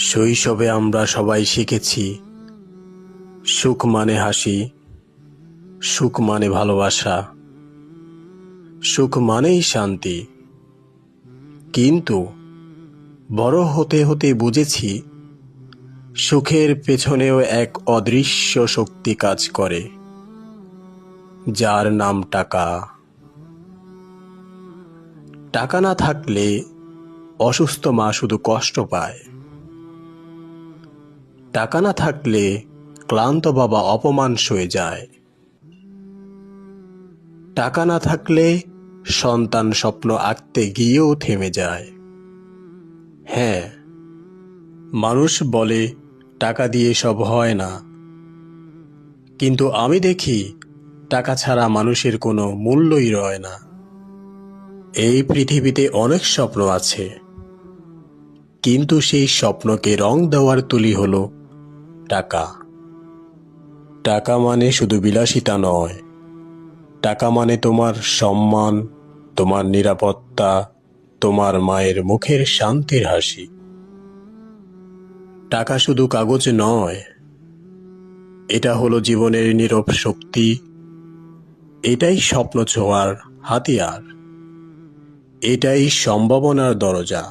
শৈশবে আমরা সবাই শিখেছি সুখ মানে হাসি, সুখ মানে ভালোবাসা, সুখ মানেই শান্তি। কিন্তু বড় হতে হতে বুঝেছি সুখের পেছনেও এক অদৃশ্য শক্তি কাজ করে, যার নাম টাকা। টাকা না থাকলে অসুস্থ মা শুধু কষ্ট পায়, টাকা না থাকলে ক্লান্ত বাবা অপমান সয়ে যায়, টাকা না থাকলে সন্তান স্বপ্ন আঁকতে গিয়েও থেমে যায়। হ্যাঁ, মানুষ বলে টাকা দিয়ে সব হয় না, কিন্তু আমি দেখি টাকা ছাড়া মানুষের কোনো মূল্যই রয় না। এই পৃথিবীতে অনেক স্বপ্ন আছে, কিন্তু সেই স্বপ্নকে রং দেওয়ার তুলি হলো টাকা। টাকা মানে শুধু বিলাসিতা নয়, টাকা মানে তোমার সম্মান, তোমার নিরাপত্তা, তোমার মায়ের মুখের শান্তির হাসি। টাকা শুধু কাগজ নয়, এটা হলো জীবনের নীরব শক্তি। এটাই স্বপ্ন ছোঁয়ার হাতিয়ার, এটাই সম্ভাবনার দরজা।